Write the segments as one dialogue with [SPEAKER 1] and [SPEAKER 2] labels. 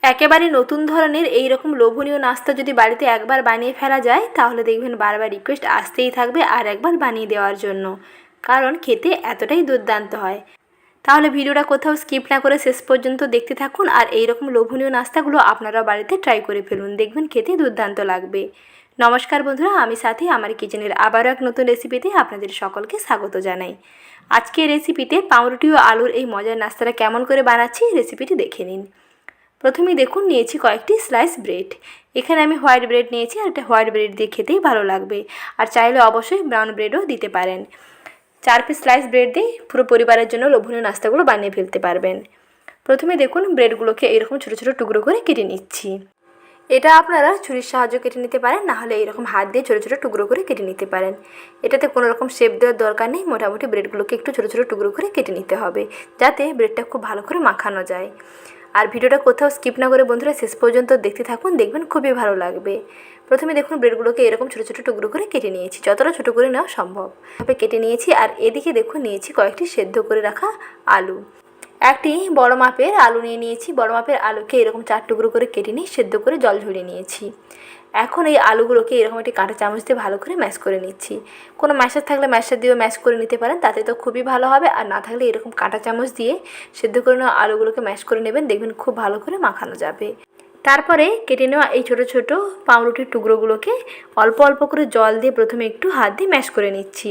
[SPEAKER 1] একেবারে নতুন ধরনের এই রকম লোভনীয় নাস্তা যদি বাড়িতে একবার বানিয়ে ফেলা যায় তাহলে দেখবেন বারবার রিকোয়েস্ট আসতেই থাকবে আর একবার বানিয়ে দেওয়ার জন্য, কারণ খেতে এতটাই দুর্দান্ত হয়। তাহলে ভিডিওটা কোথাও স্কিপ না করে শেষ পর্যন্ত দেখতে থাকুন আর এই রকম লোভনীয় নাস্তাগুলো আপনারা বাড়িতে ট্রাই করে ফেলুন, দেখবেন খেতে দুর্দান্ত লাগবে। নমস্কার বন্ধুরা, আমি সাথী আমার কিচেনের আবারও এক নতুন রেসিপিতে আপনাদের সকলকে স্বাগত জানাই। আজকের রেসিপিতে পাউরুটি ও আলুর এই মজার নাস্তাটা কেমন করে বানাচ্ছি রেসিপিটি দেখে নিন। প্রথমেই দেখুন নিয়েছি কয়েকটি স্লাইস ব্রেড। এখানে আমি হোয়াইট ব্রেড নিয়েছি আর এটা হোয়াইট ব্রেড দিয়ে খেতেই ভালো লাগবে, আর চাইলে অবশ্যই ব্রাউন ব্রেডও দিতে পারেন। 4 পিস স্লাইস ব্রেড দিয়ে পুরো পরিবারের জন্য লোভনীয় নাস্তাগুলো বানিয়ে ফেলতে পারবেন। প্রথমে দেখুন ব্রেডগুলোকে এরকম ছোটো ছোটো টুকরো করে কেটে নিচ্ছি। এটা আপনারা ছুরির সাহায্যে কেটে নিতে পারেন, নাহলে এরকম হাত দিয়ে ছোটো ছোটো টুকরো করে কেটে নিতে পারেন। এটাতে কোনো রকম শেপ দেওয়ার দরকার নেই, মোটামুটি ব্রেডগুলোকে একটু ছোটো ছোটো টুকরো করে কেটে নিতে হবে, যাতে ব্রেডটা খুব ভালো করে মাখানো যায়। আর ভিডিওটা কোথাও স্কিপ না করে বন্ধুরা শেষ পর্যন্ত দেখতে থাকুন, দেখবেন খুবই ভালো লাগবে। প্রথমে দেখুন ব্রেডগুলোকে এরকম ছোটো ছোটো টুকরো করে কেটে নিয়েছি, যতটা ছোটো করে নেওয়া সম্ভব ভাবে কেটে নিয়েছি। আর এদিকে দেখুন নিয়েছি কয়েকটি সেদ্ধ করে রাখা আলু। একটি বড় মাপের আলু নিয়ে নিয়েছি, বড় মাপের আলুকে এরকম 4 টুকরো করে কেটে নিয়ে সেদ্ধ করে জল ঝরিয়ে নিয়েছি। এখন এই আলুগুলোকে এরকম একটি কাঁটা চামচ দিয়ে ভালো করে ম্যাশ করে নিচ্ছি। কোনো ম্যাশার থাকলে ম্যাশার দিয়েও ম্যাশ করে নিতে পারেন, তাতে তো খুবই ভালো হবে। আর না থাকলে এরকম কাঁটা চামচ দিয়ে সেদ্ধ করে নেওয়া আলুগুলোকে ম্যাশ করে নেবেন, দেখবেন খুব ভালো করে মাখানো যাবে। তারপরে কেটে নেওয়া এই ছোটো ছোটো পাউরুটির টুকরোগুলোকে অল্প অল্প করে জল দিয়ে প্রথমে একটু হাত দিয়ে ম্যাশ করে নিচ্ছি।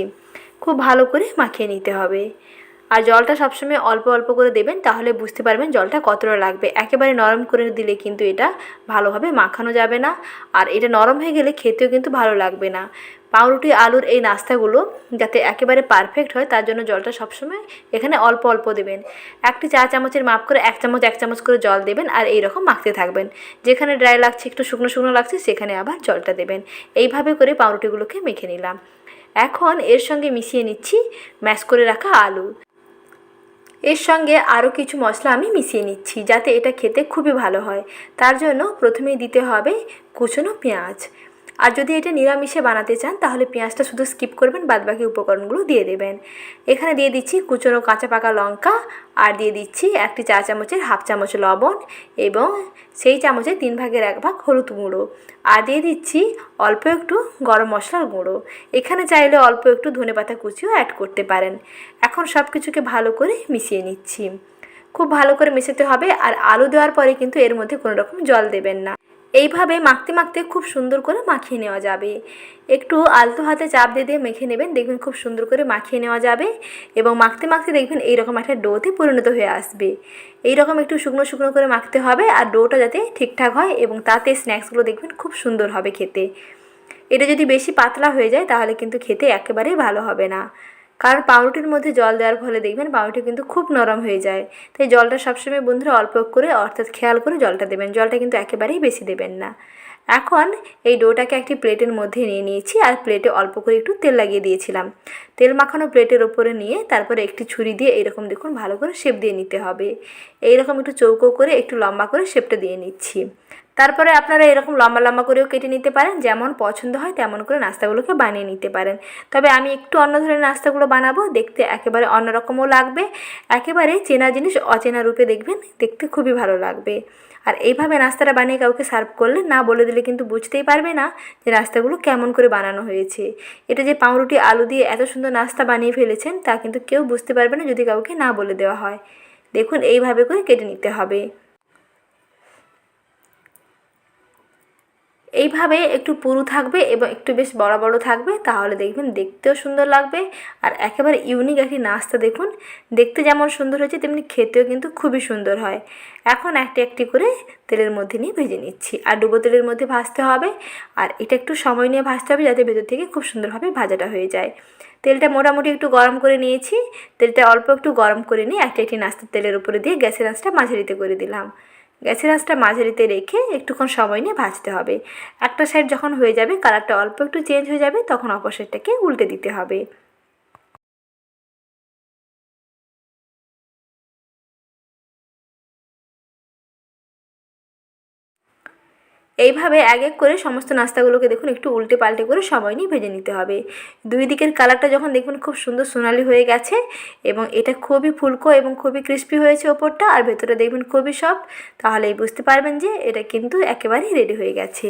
[SPEAKER 1] খুব ভালো করে মাখিয়ে নিতে হবে। আর জলটা সবসময় অল্প অল্প করে দেবেন, তাহলে বুঝতে পারবেন জলটা কতটা লাগবে। একেবারে নরম করে দিলে কিন্তু এটা ভালোভাবে মাখানো যাবে না, আর এটা নরম হয়ে গেলে খেতেও কিন্তু ভালো লাগবে না। পাউরুটি আলুর এই নাস্তাগুলো যাতে একেবারে পারফেক্ট হয় তার জন্য জলটা সবসময় এখানে অল্প অল্প দেবেন। একটি চা চামচের মাপ করে এক চামচ করে জল দেবেন, আর এইরকম মাখতে থাকবেন। যেখানে ড্রাই লাগছে, একটু শুকনো শুকনো লাগছে, সেখানে আবার জলটা দেবেন। এইভাবে করে পাউরুটিগুলোকে মেখে নিলাম। এখন এর সঙ্গে মিশিয়ে নিচ্ছি ম্যাশ করে রাখা আলু। এর সঙ্গে আরও কিছু মশলা আমি মিশিয়ে নিচ্ছি, যাতে এটা খেতে খুবই ভালো হয়। তার জন্য প্রথমেই দিতে হবে কুচনো পেঁয়াজ। আর যদি এটা নিরামিষে বানাতে চান তাহলে পেঁয়াজটা শুধু স্কিপ করবেন, বাদবাকি উপকরণগুলো দিয়ে দেবেন। এখানে দিয়ে দিচ্ছি কুচনো কাঁচা পাকা লঙ্কা, আর দিয়ে দিচ্ছি একটি চা চামচের হাফ চামচ লবণ, এবং সেই চামচের 3/1 হলুদ গুঁড়ো, আর দিয়ে দিচ্ছি অল্প একটু গরম মশলার গুঁড়ো। এখানে চাইলে অল্প একটু ধনেপাতা কুচিও অ্যাড করতে পারেন। এখন সব কিছুকে ভালো করে মিশিয়ে নিচ্ছি। খুব ভালো করে মেশাতে হবে, আর আলু দেওয়ার পরে কিন্তু এর মধ্যে কোনো রকম জল দেবেন না। এইভাবে মাখতে মাখতে খুব সুন্দর করে মাখিয়ে নেওয়া যাবে। একটু আলতো হাতে চাপ দিয়ে দিয়ে মেখে নেবেন, দেখবেন খুব সুন্দর করে মাখিয়ে নেওয়া যাবে। এবং মাখতে মাখতে দেখবেন এইরকম একটা ডোতে পরিণত হয়ে আসবে। এইরকম একটু শুকনো শুকনো করে মাখতে হবে, আর ডোটা যাতে ঠিকঠাক হয়, এবং তাতে স্ন্যাক্সগুলো দেখবেন খুব সুন্দর হবে খেতে। এটা যদি বেশি পাতলা হয়ে যায় তাহলে কিন্তু খেতে একেবারেই ভালো হবে না, কারণ পাউরুটির মধ্যে জল দেওয়ার ফলে দেখবেন পাউরুটি কিন্তু খুব নরম হয়ে যায়। তাই জলটা সবসময় বন্ধুরা অল্প করে, অর্থাৎ খেয়াল করে জলটা দেবেন, জলটা কিন্তু একেবারেই বেশি দেবেন না। এখন এই ডোটাকে একটি প্লেটের মধ্যে নিয়ে নিয়েছি, আর প্লেটে অল্প করে একটু তেল লাগিয়ে দিয়েছিলাম। তেল মাখানো প্লেটের ওপরে নিয়ে তারপরে একটি ছুরি দিয়ে এরকম দেখুন ভালো করে শেপ দিয়ে নিতে হবে। এইরকম একটু চৌকো করে একটু লম্বা করে শেপটা দিয়ে নিচ্ছি। তারপরে আপনারা এরকম লম্বা লম্বা করেও কেটে নিতে পারেন, যেমন পছন্দ হয় তেমন করে নাস্তাগুলোকে বানিয়ে নিতে পারেন। তবে আমি একটু অন্য ধরনের নাস্তাগুলো বানাবো, দেখতে একেবারে অন্যরকমও লাগবে। একেবারে চেনা জিনিস অচেনা রূপে দেখবেন, দেখতে খুবই ভালো লাগবে। আর এইভাবে নাস্তাটা বানিয়ে কাউকে সার্ভ করলে না বলে দিলে কিন্তু বুঝতেই পারবে না যে নাস্তাগুলো কেমন করে বানানো হয়েছে। এটা যে পাউরুটি আলু দিয়ে এত সুন্দর নাস্তা বানিয়ে ফেলেছেন তা কিন্তু কেউ বুঝতে পারবে না যদি কাউকে না বলে দেওয়া হয়। দেখুন এইভাবে করে কেটে নিতে হবে। এইভাবে একটু পুরু থাকবে এবং একটু বেশ বড় বড় থাকবে, তাহলে দেখবেন দেখতেও সুন্দর লাগবে। আর একেবারে ইউনিক একটি নাস্তা, দেখুন দেখতে যেমন সুন্দর হয়েছে তেমনি খেতেও কিন্তু খুবই সুন্দর হয়। এখন একটি একটি করে তেলের মধ্যে নিয়ে ভেজে নিচ্ছি, আর ডুবো তেলের মধ্যে ভাজতে হবে। আর এটা একটু সময় নিয়ে ভাজতে হবে, যাতে ভেতর থেকে খুব সুন্দরভাবে ভাজাটা হয়ে যায়। তেলটা মোটামুটি একটু গরম করে নিয়েছি। তেলটা অল্প একটু গরম করে নিয়ে একটি একটি নাস্তার তেলের উপরে দিয়ে গ্যাসের আঁচটা মাঝারিতে করে দিলাম। গ্যাসের আঁচটা মাঝারিতে রেখে একটুক্ষণ সময় নিয়ে ভাজতে হবে। একটা সাইড যখন হয়ে যাবে, কালারটা অল্প একটু চেঞ্জ হয়ে যাবে, তখন অপর সাইডটাকে উল্টে দিতে হবে। এইভাবে এক এক করে সমস্ত নাস্তাগুলোকে দেখুন একটু উল্টে পাল্টে করে সময় নিয়ে ভেজে নিতে হবে। দুই দিকের কালারটা যখন দেখবেন খুব সুন্দর সোনালি হয়ে গেছে এবং এটা খুবই ফুলকো এবং খুবই ক্রিস্পি হয়েছে ওপরটা, আর ভেতরে দেখবেন খুবই সফট, তাহলেই বুঝতে পারবেন যে এটা কিন্তু একেবারেই রেডি হয়ে গেছে।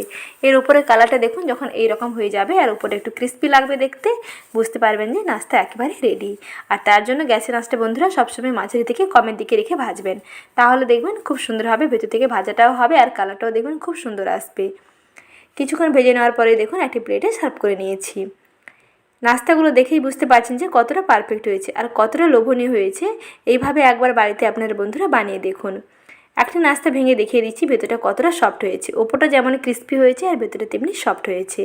[SPEAKER 1] এর উপরে কালারটা দেখুন যখন এই রকম হয়ে যাবে আর উপরে একটু ক্রিস্পি লাগবে দেখতে, বুঝতে পারবেন যে নাস্তা একেবারে রেডি। আর তার জন্য গ্যাসের আঁচটা বন্ধুরা সবসময় মাঝারি থেকে কমের দিকে রেখে ভাজবেন, তাহলে দেখবেন খুব সুন্দর হবে, ভেতর থেকে ভাজাটাও হবে আর কালারটাও দেখবেন খুব সুন্দর আসবে। কিছুক্ষণ ভেজে নেওয়ার পরে দেখুন একটি প্লেটে সার্ভ করে নিয়েছি। নাস্তাগুলো দেখেই বুঝতে পারছেন যে কতটা পারফেক্ট হয়েছে আর কতটা লোভনীয় হয়েছে। এইভাবে একবার বাড়িতে আপনার বন্ধুরা বানিয়ে দেখুন। একটা নাস্তা ভেঙে দেখিয়ে দিচ্ছি ভেতরটা কতটা সফট হয়েছে, ওপরটা যেমন ক্রিস্পি হয়েছে আর ভেতরে তেমনি সফট হয়েছে।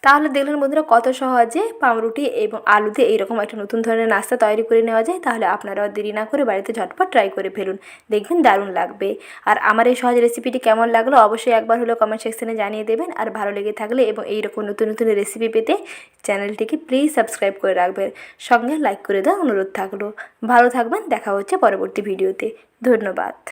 [SPEAKER 1] তাহলে দেখলেন বন্ধুরা কত সহজে পাউরুটি এবং আলুতে এইরকম একটা নতুন ধরনের নাস্তা তৈরি করে নেওয়া যায়। তাহলে আপনারাও দেরি না করে বাড়িতে ঝটপট ট্রাই করে ফেলুন, দেখবেন দারুণ লাগবে। আর আমার এই সহজ রেসিপিটি কেমন লাগলো অবশ্যই একবার হলেও কমেন্ট সেকশনে জানিয়ে দেবেন। আর ভালো লেগে থাকলে এবং এইরকম নতুন নতুন রেসিপি পেতে চ্যানেলটিকে প্লিজ সাবস্ক্রাইব করে রাখবেন, সঙ্গে লাইক করে দেওয়ার অনুরোধ থাকলো। ভালো থাকবেন, দেখা হচ্ছে পরবর্তী ভিডিওতে। ধন্যবাদ।